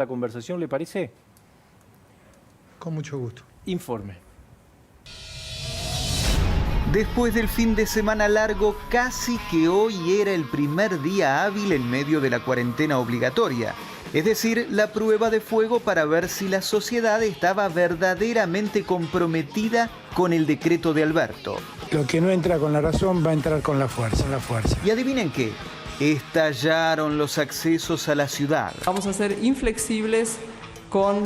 la conversación, ¿le parece? Con mucho gusto. Informe. Después del fin de semana largo, casi que hoy era el primer día hábil en medio de la cuarentena obligatoria. Es decir, la prueba de fuego para ver si la sociedad estaba verdaderamente comprometida con el decreto de Alberto. Lo que no entra con la razón va a entrar con la fuerza. Y adivinen qué, estallaron los accesos a la ciudad. Vamos a ser inflexibles con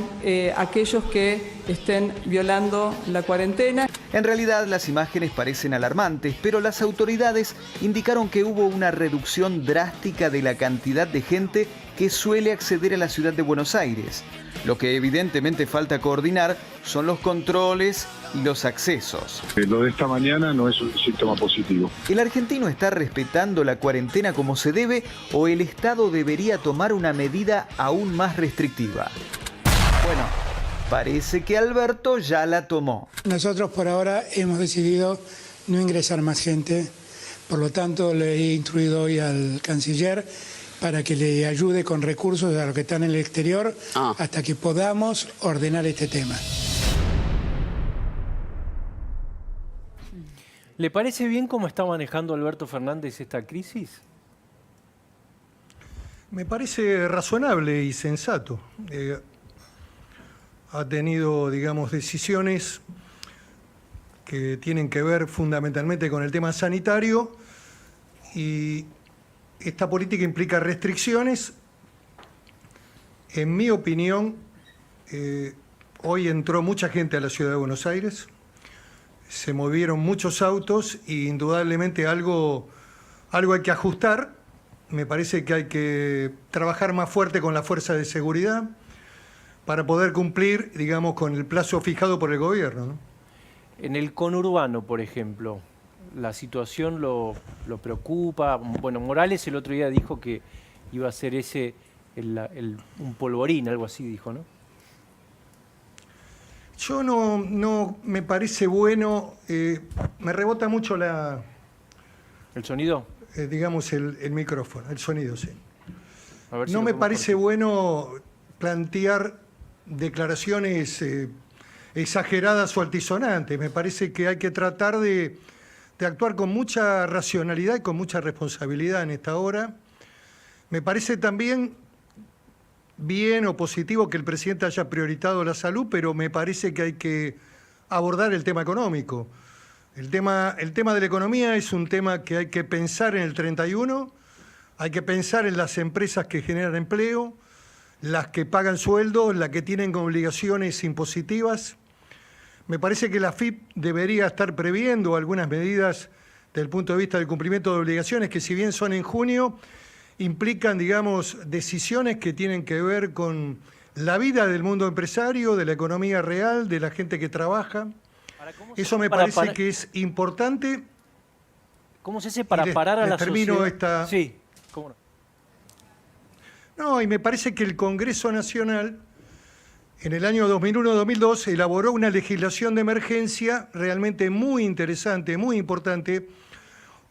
aquellos que estén violando la cuarentena. En realidad las imágenes parecen alarmantes, pero las autoridades indicaron que hubo una reducción drástica de la cantidad de gente que suele acceder a la ciudad de Buenos Aires. Lo que evidentemente falta coordinar son los controles y los accesos. Lo de esta mañana no es un síntoma positivo. ¿El argentino está respetando la cuarentena como se debe o el Estado debería tomar una medida aún más restrictiva? Bueno, parece que Alberto ya la tomó. Nosotros por ahora hemos decidido no ingresar más gente, por lo tanto le he instruido hoy al canciller para que le ayude con recursos a los que están en el exterior hasta que podamos ordenar este tema. ¿Le parece bien cómo está manejando Alberto Fernández esta crisis? Me parece razonable y sensato. Ha tenido, digamos, decisiones que tienen que ver fundamentalmente con el tema sanitario y esta política implica restricciones. En mi opinión, hoy entró mucha gente a la ciudad de Buenos Aires, se movieron muchos autos y indudablemente algo hay que ajustar. Me parece que hay que trabajar más fuerte con la fuerza de seguridad para poder cumplir, digamos, con el plazo fijado por el gobierno, ¿no? En el conurbano, por ejemplo, la situación lo preocupa. Bueno, Morales el otro día dijo que iba a ser ese un polvorín, algo así dijo, ¿no? Yo no me parece bueno, me rebota mucho ¿El sonido? Digamos, el micrófono, el sonido, sí. A ver si no lo me podemos parece cortar. bueno plantear declaraciones exageradas o altisonantes. Me parece que hay que tratar de actuar con mucha racionalidad y con mucha responsabilidad en esta hora. Me parece también bien o positivo que el presidente haya priorizado la salud, pero me parece que hay que abordar el tema económico. El tema de la economía es un tema que hay que pensar en el 31, hay que pensar en las empresas que generan empleo, las que pagan sueldos, las que tienen obligaciones impositivas. Me parece que la AFIP debería estar previendo algunas medidas desde el punto de vista del cumplimiento de obligaciones, que si bien son en junio, implican, digamos, decisiones que tienen que ver con la vida del mundo empresario, de la economía real, de la gente que trabaja. Eso me parece que es importante. ¿Cómo se hace para parar a la sociedad? Sí, ¿cómo no? No, y me parece que el Congreso Nacional, en el año 2001-2002, elaboró una legislación de emergencia realmente muy interesante, muy importante.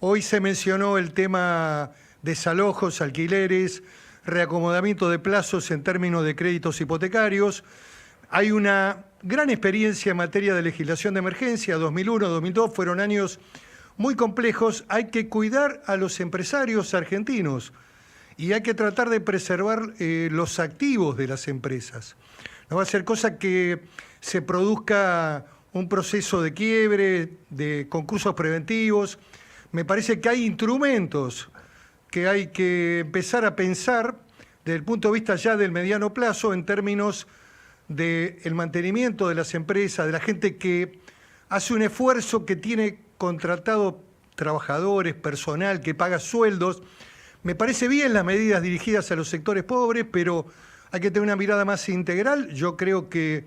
Hoy se mencionó el tema desalojos, alquileres, reacomodamiento de plazos en términos de créditos hipotecarios. Hay una gran experiencia en materia de legislación de emergencia. 2001-2002 fueron años muy complejos. Hay que cuidar a los empresarios argentinos y hay que tratar de preservar los activos de las empresas. No va a ser cosa que se produzca un proceso de quiebre, de concursos preventivos. Me parece que hay instrumentos que hay que empezar a pensar desde el punto de vista ya del mediano plazo en términos del mantenimiento de las empresas, de la gente que hace un esfuerzo, que tiene contratado trabajadores, personal, que paga sueldos. Me parece bien las medidas dirigidas a los sectores pobres, pero hay que tener una mirada más integral. Yo creo que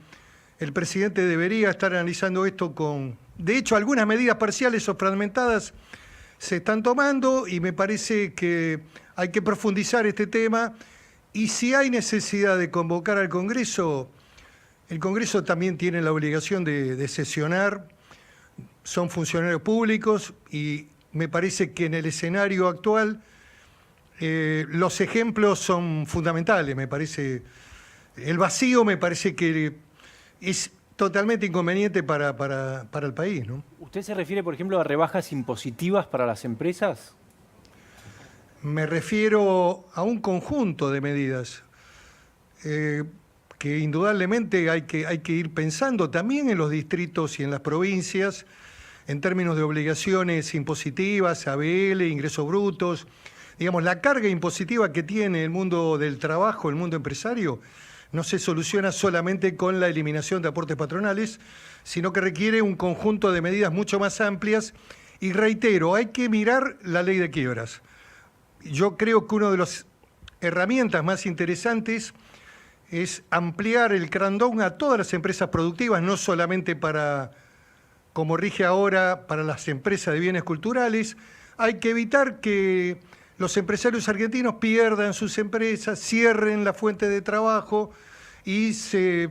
el presidente debería estar analizando esto con... De hecho, algunas medidas parciales o fragmentadas se están tomando y me parece que hay que profundizar este tema. Y si hay necesidad de convocar al Congreso, el Congreso también tiene la obligación de sesionar. Son funcionarios públicos y me parece que en el escenario actual los ejemplos son fundamentales. Me parece el vacío me parece que es totalmente inconveniente para el país, ¿no? ¿Usted se refiere, por ejemplo, a rebajas impositivas para las empresas? Me refiero a un conjunto de medidas que indudablemente hay que ir pensando también en los distritos y en las provincias, en términos de obligaciones impositivas, ABL, ingresos brutos. Digamos, la carga impositiva que tiene el mundo del trabajo, el mundo empresario, no se soluciona solamente con la eliminación de aportes patronales, sino que requiere un conjunto de medidas mucho más amplias. Y reitero, hay que mirar la ley de quiebras. Yo creo que una de las herramientas más interesantes es ampliar el crackdown a todas las empresas productivas, no solamente para, como rige ahora, para las empresas de bienes culturales. Hay que evitar que los empresarios argentinos pierdan sus empresas, cierren la fuente de trabajo y se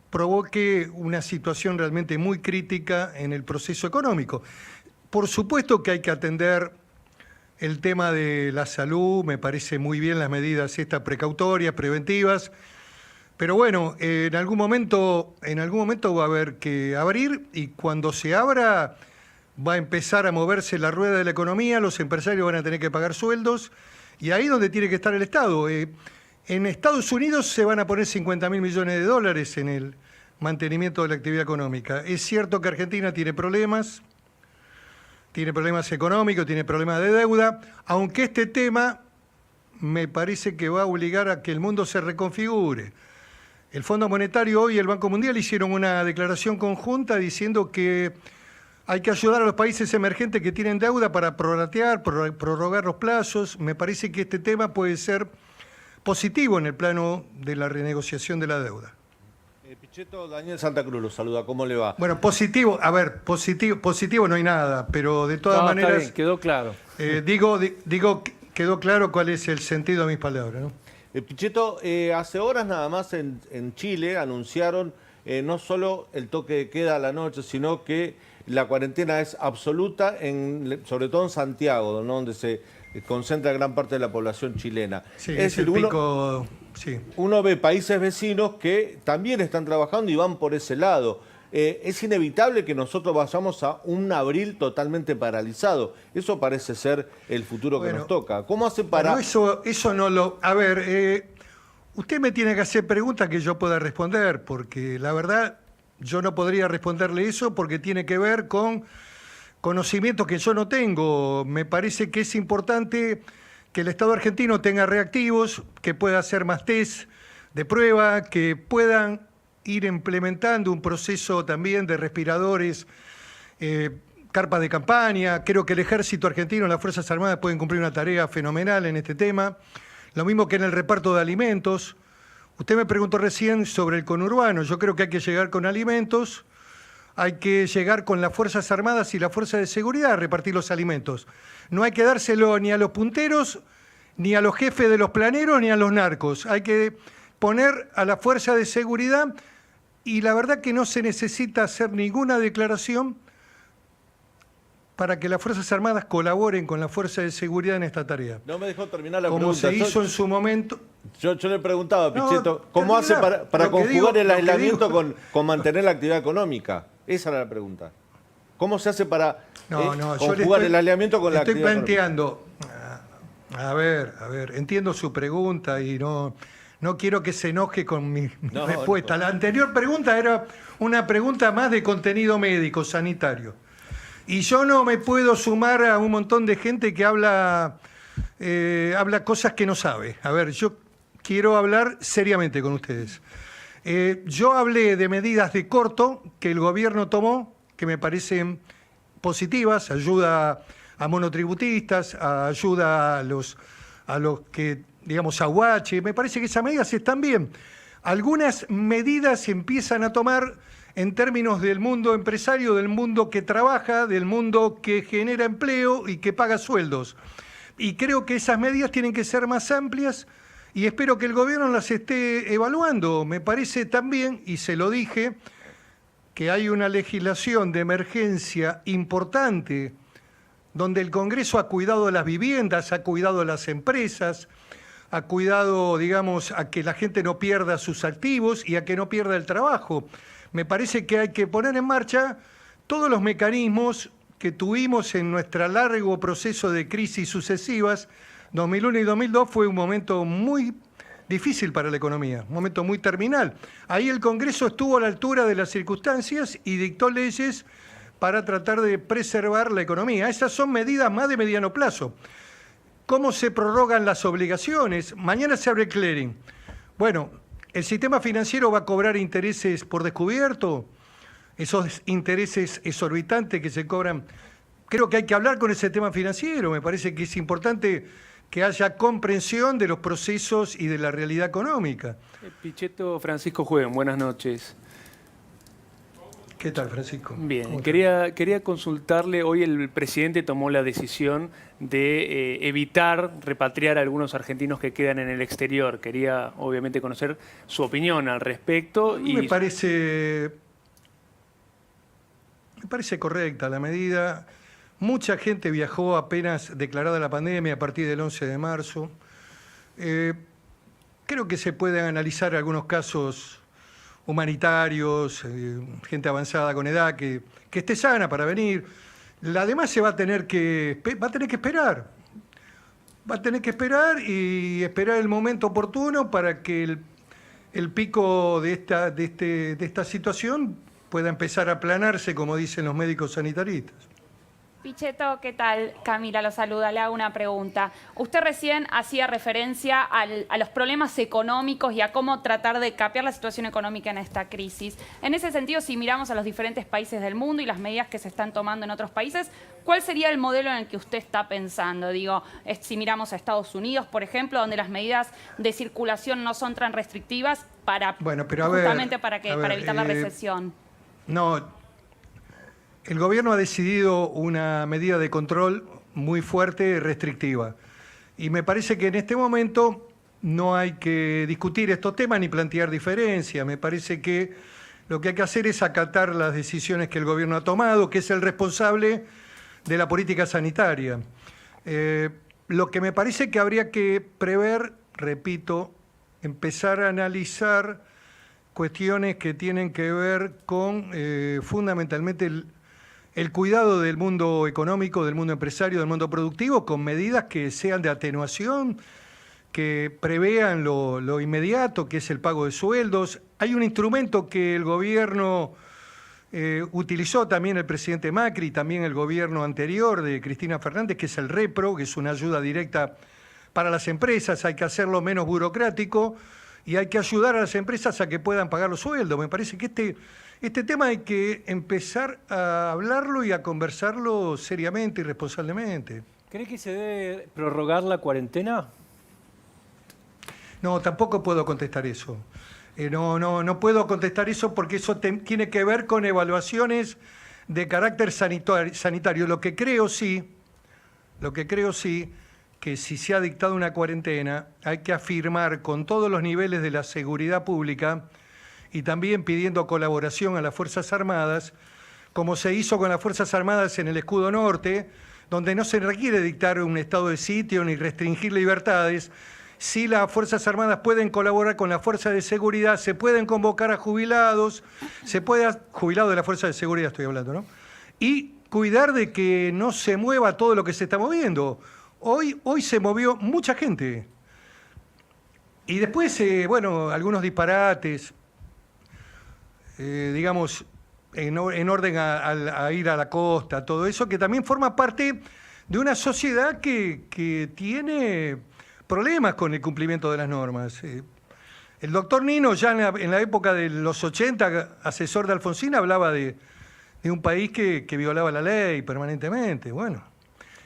provoque una situación realmente muy crítica en el proceso económico. Por supuesto que hay que atender el tema de la salud, me parece muy bien las medidas estas precautorias, preventivas, pero bueno, en algún momento va a haber que abrir, y cuando se abra va a empezar a moverse la rueda de la economía, los empresarios van a tener que pagar sueldos, y ahí es donde tiene que estar el Estado. En Estados Unidos se van a poner 50.000 millones de dólares en el mantenimiento de la actividad económica. Es cierto que Argentina tiene problemas económicos, tiene problemas de deuda, aunque este tema me parece que va a obligar a que el mundo se reconfigure. El Fondo Monetario hoy y el Banco Mundial hicieron una declaración conjunta diciendo que hay que ayudar a los países emergentes que tienen deuda para prorrogar los plazos. Me parece que este tema puede ser positivo en el plano de la renegociación de la deuda. Pichetto, Daniel Santa Cruz lo saluda, ¿cómo le va? Bueno, positivo no hay nada, pero de todas maneras... Está bien, quedó claro. Digo, quedó claro cuál es el sentido de mis palabras, ¿no? Pichetto, hace horas nada más en Chile anunciaron no solo el toque de queda a la noche, sino que la cuarentena es absoluta, sobre todo en Santiago, ¿no? Donde se concentra gran parte de la población chilena. Sí, es el pico... Sí. Uno ve países vecinos que también están trabajando y van por ese lado. Es inevitable que nosotros vayamos a un abril totalmente paralizado. Eso parece ser el futuro que nos toca. ¿Cómo hace para...? Bueno, eso no lo... A ver, usted me tiene que hacer preguntas que yo pueda responder, porque la verdad yo no podría responderle eso porque tiene que ver con conocimientos que yo no tengo. Me parece que es importante que el Estado argentino tenga reactivos, que pueda hacer más test de prueba, que puedan ir implementando un proceso también de respiradores, carpas de campaña. Creo que el Ejército argentino, las Fuerzas Armadas pueden cumplir una tarea fenomenal en este tema. Lo mismo que en el reparto de alimentos. Usted me preguntó recién sobre el conurbano. Yo creo que hay que llegar con alimentos, hay que llegar con las Fuerzas Armadas y las Fuerzas de Seguridad a repartir los alimentos. No hay que dárselo ni a los punteros, ni a los jefes de los planeros, ni a los narcos. Hay que poner a la Fuerza de Seguridad, y la verdad que no se necesita hacer ninguna declaración para que las Fuerzas Armadas colaboren con la Fuerza de Seguridad en esta tarea. No me dejó terminar la pregunta. Como se hizo en su momento... Yo le preguntaba, Pichetto, ¿cómo hace para conjugar el aislamiento con mantener la actividad económica? Esa era la pregunta. ¿Cómo se hace para conjugar el aislamiento con la actividad planteando, a ver, entiendo su pregunta y no quiero que se enoje con mi respuesta. La anterior pregunta era una pregunta más de contenido médico, sanitario. Y yo no me puedo sumar a un montón de gente que habla cosas que no sabe. A ver, yo quiero hablar seriamente con ustedes. Yo hablé de medidas de corto que el gobierno tomó, que me parecen positivas, ayuda a monotributistas, ayuda a los que, digamos, aguache. Me parece que esas medidas están bien. Algunas medidas se empiezan a tomar en términos del mundo empresario, del mundo que trabaja, del mundo que genera empleo y que paga sueldos. Y creo que esas medidas tienen que ser más amplias y espero que el gobierno las esté evaluando. Me parece también, y se lo dije, que hay una legislación de emergencia importante donde el Congreso ha cuidado las viviendas, ha cuidado las empresas, ha cuidado, digamos, a que la gente no pierda sus activos y a que no pierda el trabajo. Me parece que hay que poner en marcha todos los mecanismos que tuvimos en nuestro largo proceso de crisis sucesivas. 2001 y 2002 fue un momento muy difícil para la economía, un momento muy terminal. Ahí el Congreso estuvo a la altura de las circunstancias y dictó leyes para tratar de preservar la economía. Esas son medidas más de mediano plazo. ¿Cómo se prorrogan las obligaciones? Mañana se abre el clearing. Bueno, ¿el sistema financiero va a cobrar intereses por descubierto? Esos intereses exorbitantes que se cobran. Creo que hay que hablar con el sistema financiero. Me parece que es importante que haya comprensión de los procesos y de la realidad económica. Pichetto Francisco Juven, buenas noches. ¿Qué tal, Francisco? Bien, quería consultarle, hoy el presidente tomó la decisión de evitar repatriar a algunos argentinos que quedan en el exterior. Quería, obviamente, conocer su opinión al respecto. Me parece correcta la medida. Mucha gente viajó apenas declarada la pandemia a partir del 11 de marzo. Creo que se pueden analizar algunos casos humanitarios, gente avanzada con edad que esté sana para venir. La demás se va a tener que esperar. Va a tener que esperar y esperar el momento oportuno para que el pico de esta situación pueda empezar a aplanarse, como dicen los médicos sanitaristas. Pichetto, ¿qué tal? Camila lo saluda, le hago una pregunta. Usted recién hacía referencia a los problemas económicos y a cómo tratar de capear la situación económica en esta crisis. En ese sentido, si miramos a los diferentes países del mundo y las medidas que se están tomando en otros países, ¿cuál sería el modelo en el que usted está pensando? Digo, si miramos a Estados Unidos, por ejemplo, donde las medidas de circulación no son tan restrictivas para evitar la recesión. No. El gobierno ha decidido una medida de control muy fuerte, restrictiva. Y me parece que en este momento no hay que discutir estos temas ni plantear diferencias. Me parece que lo que hay que hacer es acatar las decisiones que el gobierno ha tomado, que es el responsable de la política sanitaria. Lo que me parece que habría que prever, repito, empezar a analizar cuestiones que tienen que ver con fundamentalmente el cuidado del mundo económico, del mundo empresario, del mundo productivo, con medidas que sean de atenuación, que prevean lo inmediato, que es el pago de sueldos. Hay un instrumento que el gobierno utilizó también el presidente Macri, también el gobierno anterior de Cristina Fernández, que es el REPRO, que es una ayuda directa para las empresas. Hay que hacerlo menos burocrático y hay que ayudar a las empresas a que puedan pagar los sueldos. Me parece que este tema hay que empezar a hablarlo y a conversarlo seriamente y responsablemente. ¿Cree que se debe prorrogar la cuarentena? No, tampoco puedo contestar eso. No puedo contestar eso porque eso tiene que ver con evaluaciones de carácter sanitario. Lo que creo sí, que si se ha dictado una cuarentena, hay que afirmar con todos los niveles de la seguridad pública y también pidiendo colaboración a las Fuerzas Armadas, como se hizo con las Fuerzas Armadas en el Escudo Norte, donde no se requiere dictar un estado de sitio ni restringir libertades. Si las Fuerzas Armadas pueden colaborar con las fuerzas de seguridad, se pueden convocar a jubilados, jubilados de la Fuerza de Seguridad estoy hablando, ¿no? Y cuidar de que no se mueva todo lo que se está moviendo. Hoy se movió mucha gente. Y después, algunos disparates, digamos, en orden a ir a la costa, todo eso, que también forma parte de una sociedad que tiene problemas con el cumplimiento de las normas. El doctor Nino, ya en la época de los 80, asesor de Alfonsín, hablaba de un país que violaba la ley permanentemente. Bueno,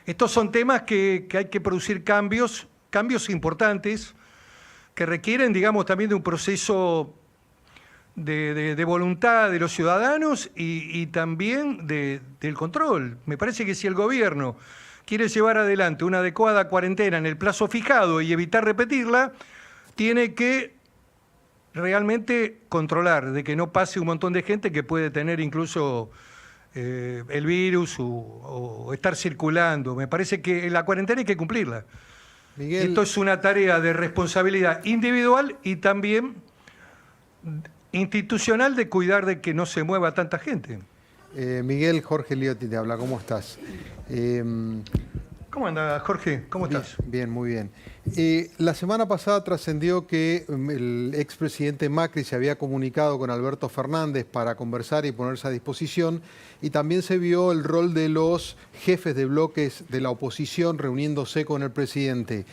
estos son temas que hay que producir cambios importantes, que requieren, digamos, también de un proceso de voluntad de los ciudadanos y también del control. Me parece que si el gobierno quiere llevar adelante una adecuada cuarentena en el plazo fijado y evitar repetirla, tiene que realmente controlar de que no pase un montón de gente que puede tener incluso el virus o estar circulando. Me parece que la cuarentena hay que cumplirla. Miguel, Esto es una tarea de responsabilidad individual y también institucional de cuidar de que no se mueva tanta gente. Miguel, Jorge Liotti te habla, ¿cómo estás? ¿Cómo anda, Jorge? ¿Cómo estás? Bien, muy bien. La semana pasada trascendió que el expresidente Macri se había comunicado con Alberto Fernández para conversar y ponerse a disposición, y también se vio el rol de los jefes de bloques de la oposición reuniéndose con el presidente.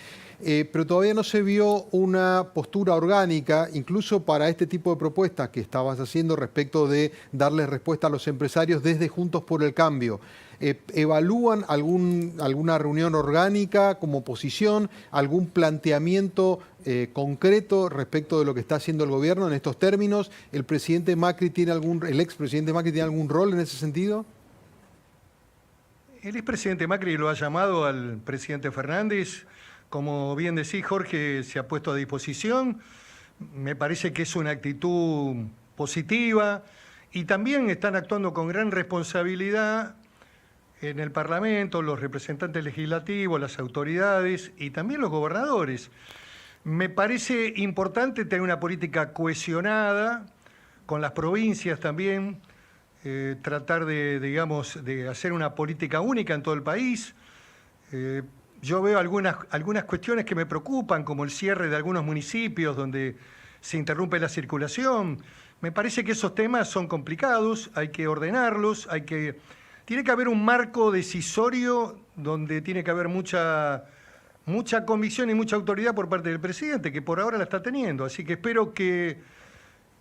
Pero todavía no se vio una postura orgánica, incluso para este tipo de propuestas que estabas haciendo respecto de darle respuesta a los empresarios desde Juntos por el Cambio. ¿Evalúan alguna reunión orgánica como oposición, algún planteamiento concreto respecto de lo que está haciendo el gobierno en estos términos? ¿El expresidente Macri tiene algún rol en ese sentido? El expresidente Macri lo ha llamado al presidente Fernández. Como bien decís, Jorge, se ha puesto a disposición. Me parece que es una actitud positiva y también están actuando con gran responsabilidad en el Parlamento, los representantes legislativos, las autoridades y también los gobernadores. Me parece importante tener una política cohesionada con las provincias también, tratar de hacer una política única en todo el país. Yo veo algunas cuestiones que me preocupan, como el cierre de algunos municipios donde se interrumpe la circulación. Me parece que esos temas son complicados, hay que ordenarlos, tiene que haber un marco decisorio donde tiene que haber mucha convicción y mucha autoridad por parte del presidente, que por ahora la está teniendo. Así que espero que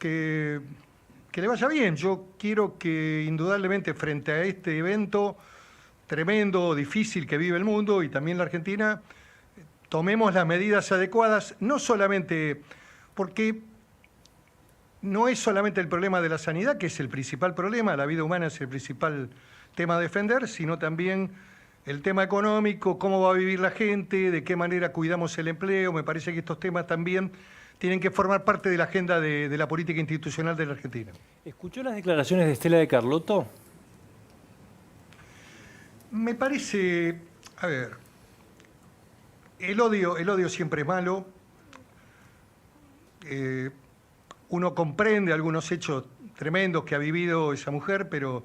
le vaya bien. Yo quiero que indudablemente frente a este evento tremendo, difícil que vive el mundo y también la Argentina, tomemos las medidas adecuadas, no solamente porque no es solamente el problema de la sanidad, que es el principal problema, la vida humana es el principal tema a defender, sino también el tema económico, cómo va a vivir la gente, de qué manera cuidamos el empleo. Me parece que estos temas también tienen que formar parte de la agenda de la política institucional de la Argentina. ¿Escuchó las declaraciones de Estela de Carlotto? Me parece, a ver, el odio siempre es malo. Uno comprende algunos hechos tremendos que ha vivido esa mujer, pero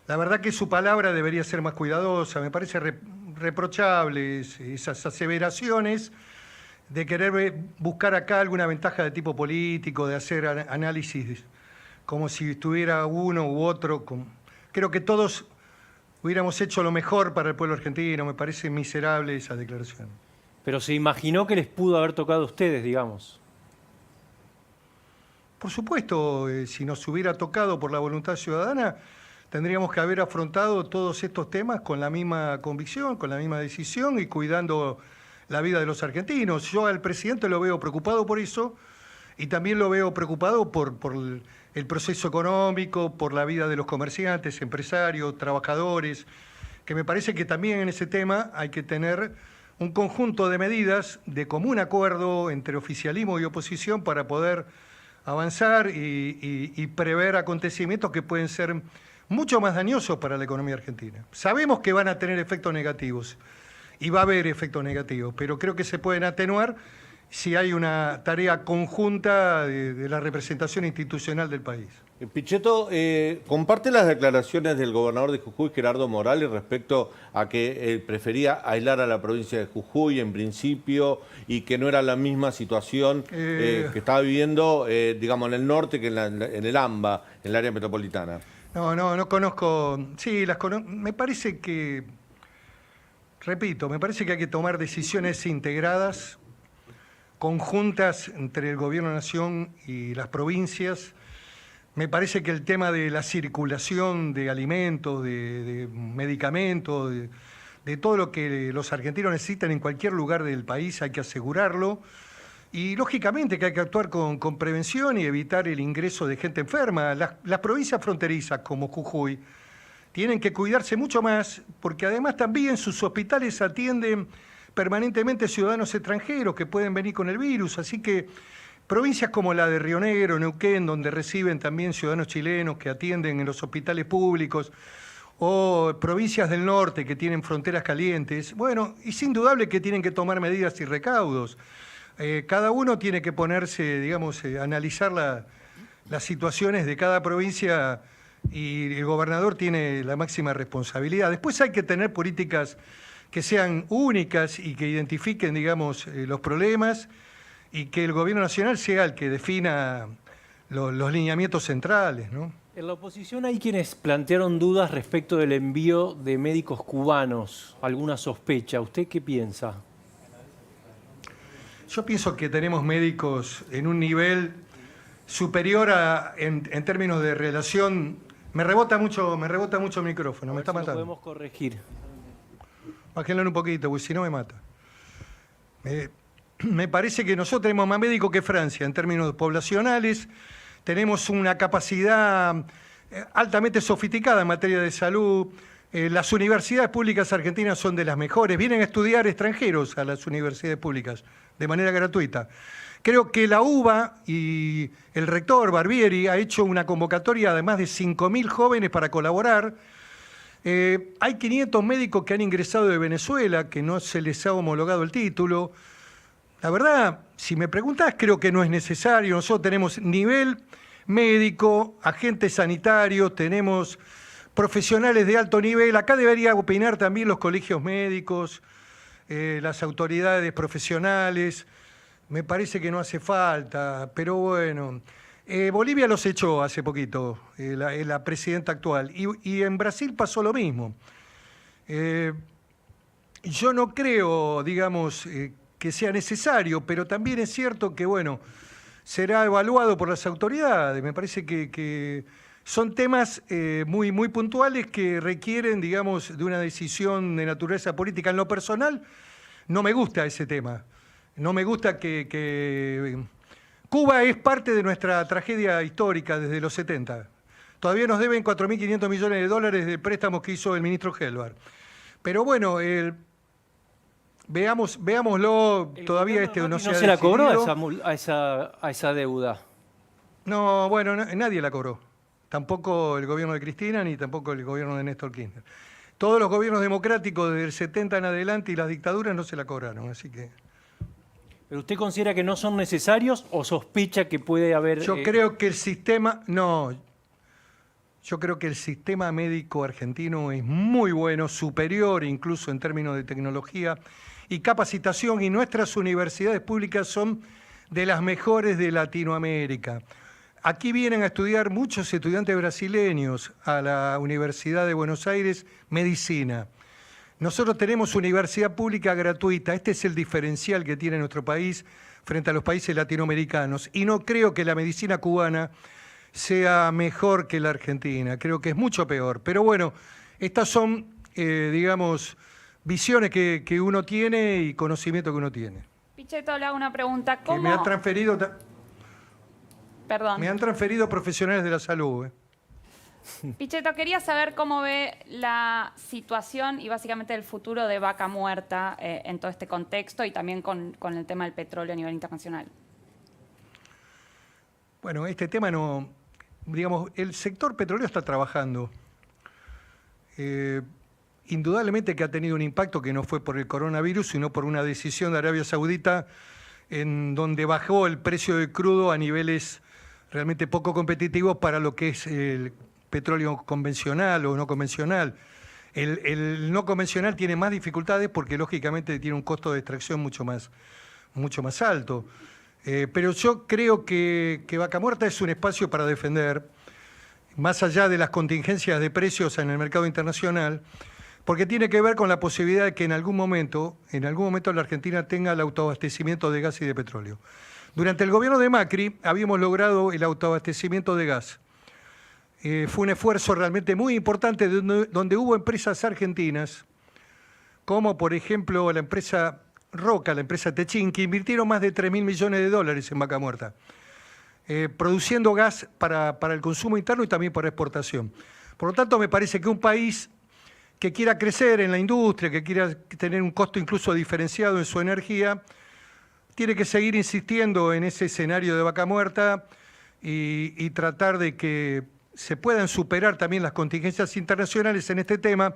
la verdad que su palabra debería ser más cuidadosa. Me parece reprochable esas aseveraciones de querer buscar acá alguna ventaja de tipo político, de hacer análisis como si estuviera uno u otro. Creo que todos hubiéramos hecho lo mejor para el pueblo argentino. Me parece miserable esa declaración. Pero se imaginó que les pudo haber tocado a ustedes, digamos. Por supuesto, si nos hubiera tocado por la voluntad ciudadana, tendríamos que haber afrontado todos estos temas con la misma convicción, con la misma decisión y cuidando la vida de los argentinos. Yo al presidente lo veo preocupado por eso y también lo veo preocupado por el proceso económico, por la vida de los comerciantes, empresarios, trabajadores, que me parece que también en ese tema hay que tener un conjunto de medidas de común acuerdo entre oficialismo y oposición para poder avanzar y prever acontecimientos que pueden ser mucho más dañosos para la economía argentina. Sabemos que van a tener efectos negativos y va a haber efectos negativos, pero creo que se pueden atenuar si hay una tarea conjunta de la representación institucional del país. Pichetto, ¿comparte las declaraciones del gobernador de Jujuy, Gerardo Morales, respecto a que él prefería aislar a la provincia de Jujuy en principio y que no era la misma situación que estaba viviendo, digamos, en el norte que en el AMBA, en el área metropolitana? No conozco. Sí, me parece que, repito, me parece que hay que tomar decisiones integradas, conjuntas entre el Gobierno de la Nación y las provincias. Me parece que el tema de la circulación de alimentos, de medicamentos, de todo lo que los argentinos necesitan en cualquier lugar del país, hay que asegurarlo. Y lógicamente que hay que actuar con prevención y evitar el ingreso de gente enferma. Las provincias fronterizas como Jujuy tienen que cuidarse mucho más porque además también sus hospitales atienden permanentemente ciudadanos extranjeros que pueden venir con el virus. Así que provincias como la de Río Negro, Neuquén, donde reciben también ciudadanos chilenos que atienden en los hospitales públicos, o provincias del norte que tienen fronteras calientes. Bueno, es indudable que tienen que tomar medidas y recaudos. Cada uno tiene que ponerse, digamos, analizar las situaciones de cada provincia y el gobernador tiene la máxima responsabilidad. Después hay que tener políticas que sean únicas y que identifiquen, digamos, los problemas y que el gobierno nacional sea el que defina los lineamientos centrales, ¿no? En la oposición hay quienes plantearon dudas respecto del envío de médicos cubanos, alguna sospecha. ¿Usted qué piensa? Yo pienso que tenemos médicos en un nivel superior en términos de relación. Me rebota mucho el micrófono, me está matando. Lo podemos corregir. Bájenlo un poquito, porque si no me mata. Me parece que nosotros tenemos más médicos que Francia en términos poblacionales. Tenemos una capacidad altamente sofisticada en materia de salud. Las universidades públicas argentinas son de las mejores. Vienen a estudiar extranjeros a las universidades públicas de manera gratuita. Creo que la UBA y el rector Barbieri ha hecho una convocatoria de más de 5.000 jóvenes para colaborar. Hay 500 médicos que han ingresado de Venezuela, que no se les ha homologado el título. La verdad, si me preguntás, creo que no es necesario. Nosotros tenemos nivel médico, agentes sanitarios, tenemos profesionales de alto nivel. Acá debería opinar también los colegios médicos, las autoridades profesionales. Me parece que no hace falta, pero bueno. Bolivia los echó hace poquito, la presidenta actual, y en Brasil pasó lo mismo. Yo no creo, digamos, que sea necesario, pero también es cierto que, bueno, será evaluado por las autoridades. Me parece que son temas muy puntuales que requieren, digamos, de una decisión de naturaleza política. En lo personal, no me gusta ese tema. No me gusta que Cuba es parte de nuestra tragedia histórica desde los 70. Todavía nos deben 4.500 millones de dólares de préstamos que hizo el ministro Helvar. Pero bueno, veámoslo, todavía no se ha se la cobró decidido. a esa deuda. No, bueno, nadie la cobró. Tampoco el gobierno de Cristina ni tampoco el gobierno de Néstor Kirchner. Todos los gobiernos democráticos desde el 70 en adelante y las dictaduras no se la cobraron, así que... ¿Pero usted considera que no son necesarios o sospecha que puede haber...? Yo creo que el sistema... No. Yo creo que el sistema médico argentino es muy bueno, superior incluso en términos de tecnología y capacitación, y nuestras universidades públicas son de las mejores de Latinoamérica. Aquí vienen a estudiar muchos estudiantes brasileños a la Universidad de Buenos Aires, medicina. Nosotros tenemos universidad pública gratuita. Este es el diferencial que tiene nuestro país frente a los países latinoamericanos. Y no creo que la medicina cubana sea mejor que la argentina. Creo que es mucho peor. Pero bueno, estas son, digamos, visiones que uno tiene y conocimiento que uno tiene. Pichetto, le hago una pregunta. ¿Cómo? Que me han transferido... Perdón. Me han transferido profesionales de la salud. Pichetto, quería saber cómo ve la situación y básicamente el futuro de Vaca Muerta en todo este contexto y también con el tema del petróleo a nivel internacional. Bueno, este tema no... Digamos, el sector petrolero está trabajando. Indudablemente que ha tenido un impacto que no fue por el coronavirus, sino por una decisión de Arabia Saudita en donde bajó el precio del crudo a niveles realmente poco competitivos para lo que es el petróleo convencional o no convencional. El no convencional tiene más dificultades porque lógicamente tiene un costo de extracción mucho más alto. Pero yo creo que Vaca Muerta es un espacio para defender, más allá de las contingencias de precios en el mercado internacional, porque tiene que ver con la posibilidad de que en algún momento la Argentina tenga el autoabastecimiento de gas y de petróleo. Durante el gobierno de Macri habíamos logrado el autoabastecimiento de gas. Fue un esfuerzo realmente muy importante donde hubo empresas argentinas, como por ejemplo la empresa Roca, la empresa Techín, que invirtieron más de 3.000 millones de dólares en Vaca Muerta, produciendo gas para el consumo interno y también para exportación. Por lo tanto, me parece que un país que quiera crecer en la industria, que quiera tener un costo incluso diferenciado en su energía, tiene que seguir insistiendo en ese escenario de Vaca Muerta y tratar de que se puedan superar también las contingencias internacionales en este tema,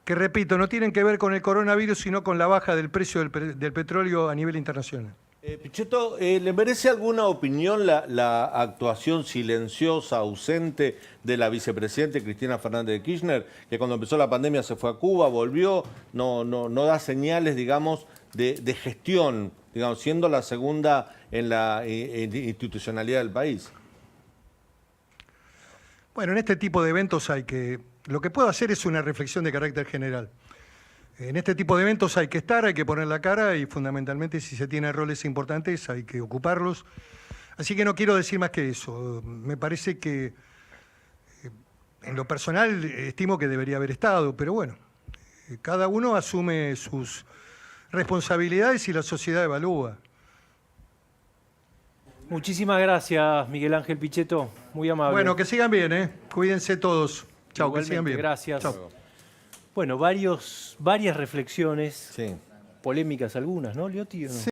que repito, no tienen que ver con el coronavirus, sino con la baja del precio del petróleo a nivel internacional. Pichetto, ¿le merece alguna opinión la actuación silenciosa, ausente de la vicepresidenta Cristina Fernández de Kirchner, que cuando empezó la pandemia se fue a Cuba, volvió, no da señales, digamos, de gestión, digamos, siendo la segunda en la institucionalidad del país? Bueno, en este tipo de eventos lo que puedo hacer es una reflexión de carácter general. En este tipo de eventos hay que estar, hay que poner la cara y fundamentalmente si se tienen roles importantes hay que ocuparlos. Así que no quiero decir más que eso. Me parece que en lo personal estimo que debería haber estado, pero bueno, cada uno asume sus responsabilidades y la sociedad evalúa. Muchísimas gracias, Miguel Ángel Pichetto. Muy amable. Bueno, que sigan bien, ¿eh? Cuídense todos. Chao, que sigan bien. Gracias. Chao. Bueno, varias reflexiones, polémicas algunas, ¿no, Liotti?